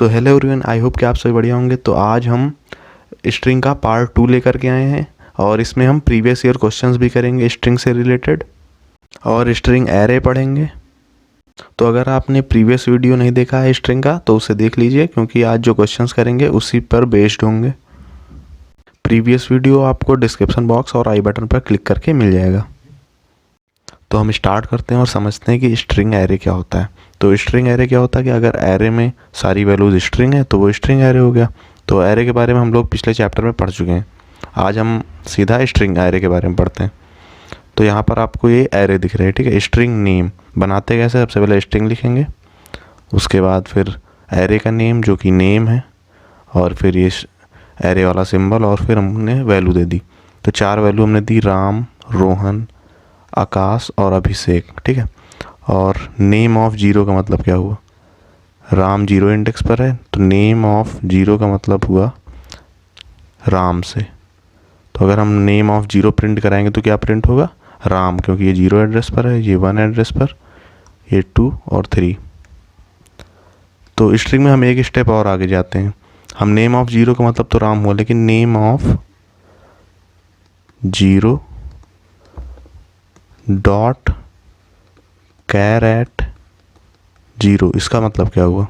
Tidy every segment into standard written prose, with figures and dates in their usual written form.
So hello everyone, I hope कि आप सभी बढ़िया होंगे। तो आज हम स्ट्रिंग का पार्ट 2 लेकर के आए हैं और इसमें हम प्रीवियस ईयर क्वेश्चंस भी करेंगे स्ट्रिंग से रिलेटेड और स्ट्रिंग एरे पढ़ेंगे। तो अगर आपने प्रीवियस वीडियो नहीं देखा है स्ट्रिंग का तो उसे देख लीजिए, क्योंकि आज जो क्वेश्चंस करेंगे उसी पर बेस्ड होंगे। प्रीवियस वीडियो आपको डिस्क्रिप्शन बॉक्स और आई बटन पर क्लिक करके मिल जाएगा। तो हम स्टार्ट करते हैं और समझते हैं कि स्ट्रिंग एरे क्या होता है। तो स्ट्रिंग एरे क्या होता है कि अगर एरे में सारी वैल्यूज स्ट्रिंग है तो वो स्ट्रिंग एरे हो गया। तो एरे के बारे में हम लोग पिछले चैप्टर में पढ़ चुके हैं। आज हम सीधा स्ट्रिंग एरे के बारे में पढ़ते हैं। तो यहाँ पर आपको ये एरे दिख रहे हैं, ठीक है। स्ट्रिंग नेम बनाते कैसे, सबसे पहले स्ट्रिंग लिखेंगे, उसके बाद फिर एरे का नेम जो कि नेम है, और फिर ये एरे वाला सिंबल, और फिर हमने वैल्यू दे दी। तो 4 वैल्यू हमने दी, राम, रोहन, आकाश और अभिषेक, ठीक है। और नेम ऑफ 0 का मतलब क्या हुआ, राम 0 इंडेक्स पर है तो नेम ऑफ 0 का मतलब हुआ राम से। तो अगर हम नेम ऑफ 0 प्रिंट कराएंगे तो क्या प्रिंट होगा, राम, क्योंकि ये 0 एड्रेस पर है, ये 1 एड्रेस पर, ये 2 और 3। तो स्ट्रिंग में हम एक स्टेप और आगे जाते हैं। हम नेम ऑफ 0 का मतलब तो राम हुआ, लेकिन नेम ऑफ 0 डॉट कैरेट 0, इसका मतलब क्या हुआ,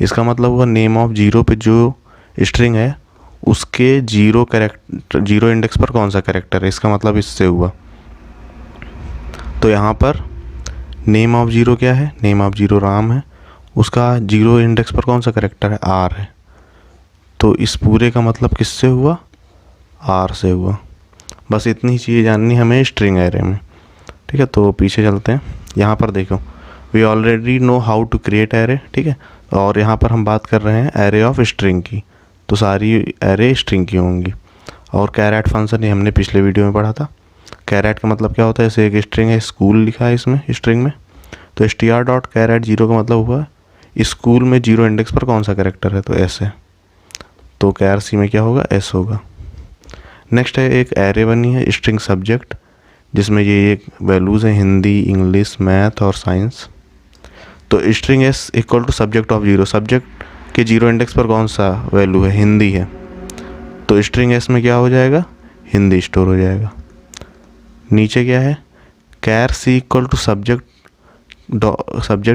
इसका मतलब हुआ नेम ऑफ 0 पे जो स्ट्रिंग है उसके 0 इंडेक्स पर कौन सा कैरेक्टर है, इसका मतलब इससे हुआ। तो यहाँ पर नेम ऑफ 0 क्या है, नेम ऑफ 0 राम है, उसका 0 इंडेक्स पर कौन सा कैरेक्टर है, आर है। तो इस पूरे का मतलब किससे हुआ, आर से हुआ। बस इतनी चीज़ें जाननी हमें स्ट्रिंग एरे में, ठीक है। तो पीछे चलते हैं। यहाँ पर देखो, we already know how to create array, ठीक है। और यहाँ पर हम बात कर रहे हैं एरे ऑफ स्ट्रिंग की, तो सारी एरे स्ट्रिंग की होंगी। और कैरेट फंक्शन ये हमने पिछले वीडियो में पढ़ा था। कैरेट का मतलब क्या होता है, जैसे एक स्ट्रिंग है, स्कूल लिखा है इसमें स्ट्रिंग में, तो str डॉट कैरेट 0 का मतलब हुआ स्कूल में 0 इंडेक्स पर कौन सा कैरेक्टर है, तो एस है। तो कैर सी में क्या होगा, एस होगा। नेक्स्ट है एक एरे बनी है स्ट्रिंग सब्जेक्ट, जिसमें ये एक वैल्यूज़ हैं, हिंदी, इंग्लिश, मैथ और साइंस। तो string S equal to subject of 0, subject के 0 इंडेक्स पर कौन सा वैल्यू है, हिंदी है। तो स्ट्रिंग एस में क्या हो जाएगा, हिंदी स्टोर हो जाएगा। नीचे क्या है, कैर सी इक्वल टू सब्जेक्ट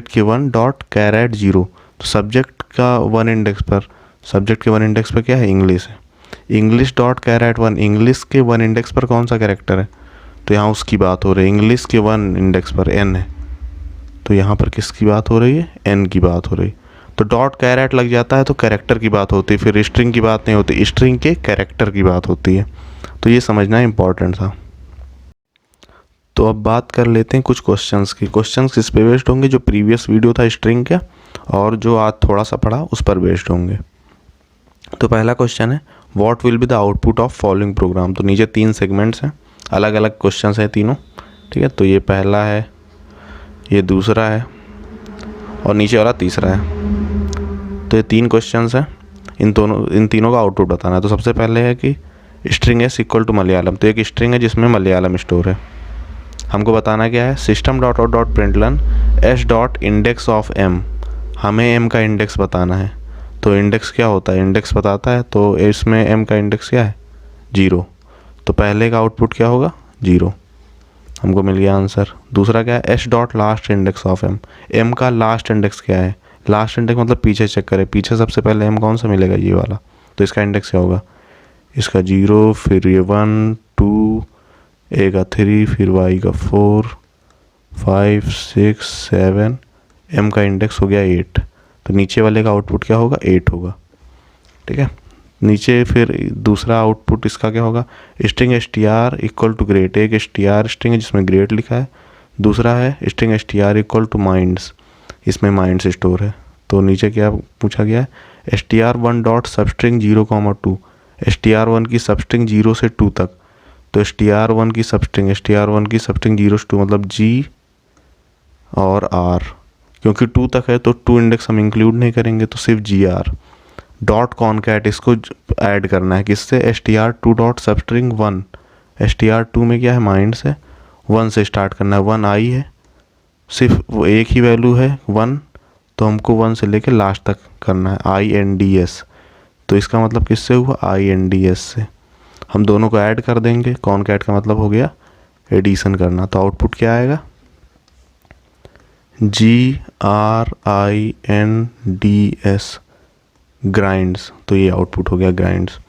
के 1 डॉट कैरेट 0, तो सब्जेक्ट का 1 इंडेक्स पर, सब्जेक्ट के 1 इंडेक्स पर क्या है, इंग्लिश है। इंग्लिश डॉट कैरेट 1, इंग्लिश के 1 इंडेक्स पर कौन सा कैरेक्टर है, तो यहाँ उसकी बात हो रही है, इंग्लिश के 1 इंडेक्स पर एन है। तो यहाँ पर किसकी बात हो रही है, एन की बात हो रही। तो डॉट कैरेट लग जाता है तो कैरेक्टर की बात होती है, फिर स्ट्रिंग की बात नहीं होती, स्ट्रिंग के कैरेक्टर की बात होती है। तो ये समझना इम्पॉर्टेंट था। तो अब बात कर लेते हैं कुछ क्वेश्चंस की। क्वेश्चंस किस पे बेस्ड होंगे, जो प्रीवियस वीडियो था स्ट्रिंग का और जो आज थोड़ा सा पढ़ा उस पर बेस्ड होंगे। तो पहला क्वेश्चन है, what will be the output of following programme. तो नीचे 3 सेगमेंट्स हैं, अलग अलग क्वेश्चंस हैं तीनों, ठीक है। तो ये पहला है, ये दूसरा है और नीचे वाला तीसरा है। तो ये 3 क्वेश्चंस हैं, इन तीनों का आउटपुट बताना है। तो सबसे पहले है कि string S equal to Malayalam, तो एक स्ट्रिंग है जिसमें मलयालम स्टोर है। हमको बताना क्या है, system dot out dot println S dot index of M, हमें एम का इंडेक्स बताना है। तो इंडेक्स क्या होता है, इंडेक्स बताता है, तो इसमें एम का इंडेक्स क्या है, 0। तो पहले का आउटपुट क्या होगा, 0, हमको मिल गया आंसर। दूसरा क्या है, S dot last index of M, M का लास्ट इंडेक्स क्या है, लास्ट इंडेक्स मतलब पीछे चेक करें, पीछे सबसे पहले एम कौन सा मिलेगा, ये वाला। तो इसका इंडेक्स क्या होगा, इसका 0, फिर ये 1 2, ए का 3, फिर वाई का 4 5 6 7, एम का इंडेक्स हो गया 8। तो नीचे वाले का आउटपुट क्या होगा, 8 होगा, ठीक है। नीचे फिर दूसरा आउटपुट इसका क्या होगा, string str equal to great, एक str स्ट्रिंग है जिसमें ग्रेट लिखा है, दूसरा है string str equal to minds, इसमें माइंड्स स्टोर है। तो नीचे क्या पूछा गया है, str1 डॉट सबस्ट्रिंग 0,2, str1 की सबस्ट्रिंग 0 से 2 तक। तो str1 की सबस्ट्रिंग 0 से 2 मतलब g और r, क्योंकि 2 तक है तो 2 इंडेक्स हम इंक्लूड नहीं करेंगे, तो सिर्फ gr डॉट कॉनकैट इसको ऐड करना है किससे, str2 डॉट सबस्ट्रिंग 1, str2 में क्या है, माइंड्स है, 1 से स्टार्ट करना है, 1 आई है, सिर्फ वो एक ही वैल्यू है 1, तो हमको 1 से लेके लास्ट तक करना है, INDS। तो इसका मतलब किससे हुआ, INDS से। हम दोनों को ऐड कर देंगे, कॉनकैट का मतलब हो गया एडिशन करना। तो आउटपुट क्या आएगा, GRINDS, ग्राइंड्स। तो ये आउटपुट हो गया ग्राइंड्स।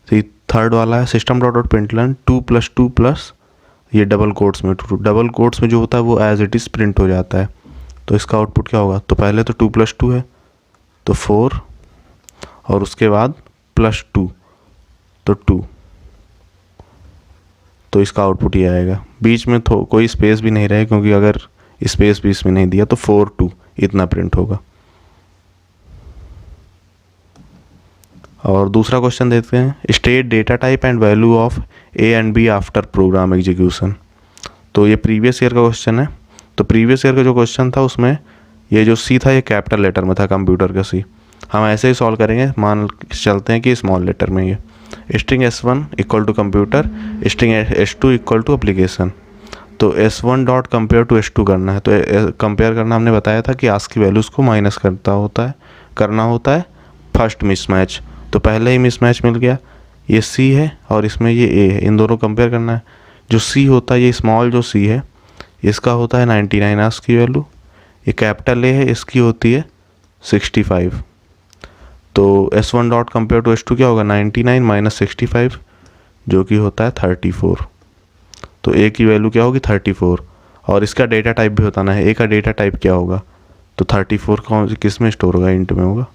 तो ये थर्ड वाला है सिस्टम डॉट डॉट प्रिंटलन 2+2+ ये डबल कोट्स में, डबल कोट्स में जो होता है वो एज इट इज़ प्रिंट हो जाता है। तो इसका आउटपुट क्या होगा, तो पहले तो 2+2 है तो 4 और उसके बाद +2 तो 2। तो इसका आउटपुट ये आएगा। बीच में कोई स्पेस भी नहीं रहे, क्योंकि अगर स्पेस बीच में नहीं दिया तो 4 2 इतना प्रिंट होगा। और दूसरा क्वेश्चन देखते हैं, state data type and value of A and B after program execution. तो ये प्रीवियस ईयर का क्वेश्चन है। तो प्रीवियस ईयर का जो क्वेश्चन था उसमें ये जो C था ये कैपिटल लेटर में था, कंप्यूटर का C। हम ऐसे ही सॉल्व करेंगे, मान चलते हैं कि स्मॉल लेटर में ये string S1 equal to computer, string S2 equal to application. तो S1 dot compare to S2 करना है। तो कंपेयर करना हमने बताया था कि आस्क की वैल्यूज़ को माइनस करना होता है फर्स्ट मिसमैच। तो पहले ही मिसमैच मिल गया, ये C है और इसमें ये A है, इन दोनों कंपेयर करना है। जो C होता है, ये स्मॉल जो C है इसका होता है 99 आस्क की वैल्यू, ये कैपिटल A है इसकी होती है 65। तो S1 dot compare to S2 क्या होगा, 99 माइनस 65 जो कि होता है 34। तो A की वैल्यू क्या होगी 34, और इसका डेटा टाइप भी बताना है, A का डेटा टाइप क्या होगा। तो 34 किस में स्टोर होगा, इंट में होगा।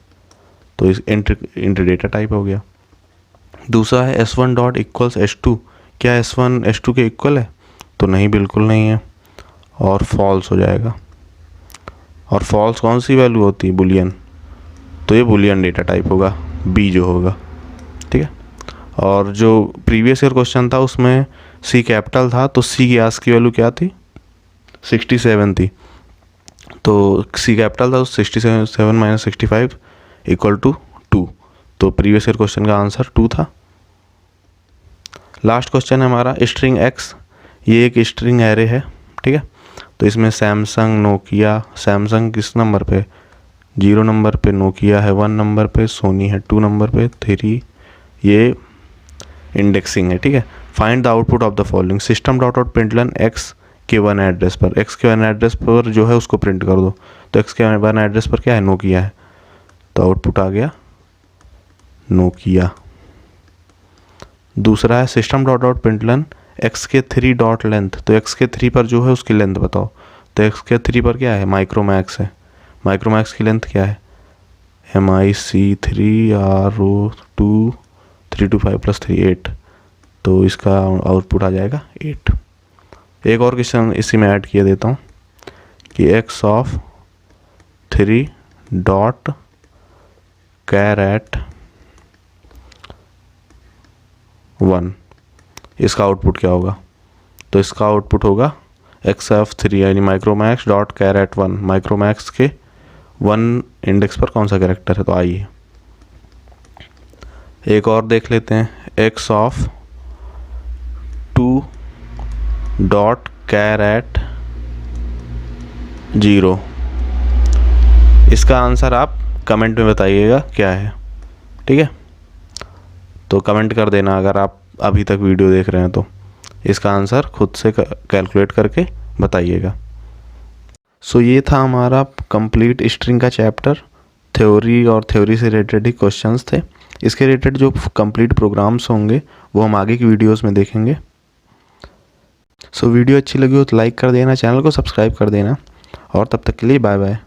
तो इस इंट डेटा टाइप हो गया। दूसरा है S1 डॉट इक्वल्स S2, क्या S1 S2 के इक्वल है, तो नहीं, बिल्कुल नहीं है, और फॉल्स हो जाएगा। और फॉल्स कौन सी वैल्यू होती है, बुलियन। तो ये बुलियन डेटा टाइप होगा, B जो होगा, ठीक है। और जो प्रीवियस ईयर क्वेश्चन था उसमें C कैपिटल था, तो C की आस्क की वैल्यू क्या थी, 67 थी। तो C कैपिटल था, 67 माइनस 65 इक्वल टू 2। तो प्रीवियस ईयर क्वेश्चन का आंसर 2 था। लास्ट क्वेश्चन है हमारा स्ट्रिंग X, ये एक स्ट्रिंग एरे है, ठीक है। तो इसमें सैमसंग, नोकिया, सैमसंग किस नंबर पे, 0 नंबर पे, नोकिया है 1 नंबर पे, सोनी है 2 नंबर पे, 3 ये इंडेक्सिंग है, ठीक है। Find the output of the following, system dot out println X के 1 एड्रेस पर, X के 1 एड्रेस पर जो है उसको प्रिंट कर दो। तो X के 1 एड्रेस पर क्या है, नोकिया है। तो आउटपुट आ गया नोकिया। दूसरा है system dot out println X के 3 डॉट लेंथ, तो X के 3 पर जो है उसकी लेंथ बताओ। तो X के 3 पर क्या है, माइक्रोमैक्स है। माइक्रोमैक्स की लेंथ क्या है, MIC3RO2 325 + 3 8। तो इसका आउटपुट आ जाएगा 8। एक और क्वेश्चन इसी में ऐड किए देता हूँ कि X ऑफ 3 डॉट कैरेट 1, इसका आउटपुट क्या होगा। तो इसका आउटपुट होगा X ऑफ 3 यानी माइक्रोमैक्स डॉट कैरेट 1, माइक्रोमैक्स के 1 इंडेक्स पर कौन सा कैरेक्टर है, तो आइए एक और देख लेते हैं, X ऑफ 2 डॉट कैरेट 0। इसका आंसर आप कमेंट में बताइएगा क्या है, ठीक है। तो कमेंट कर देना अगर आप अभी तक वीडियो देख रहे हैं तो इसका आंसर खुद से कैलकुलेट करके बताइएगा। सो ये था हमारा कंप्लीट स्ट्रिंग का चैप्टर, थ्योरी और थ्योरी से रिलेटेड ही क्वेश्चंस थे। इसके रिलेटेड जो कंप्लीट प्रोग्राम्स होंगे वो हम आगे की वीडियोस में देखेंगे। सो वीडियो अच्छी लगी हो तो लाइक कर देना, चैनल को सब्सक्राइब कर देना, और तब तक के लिए बाय बाय।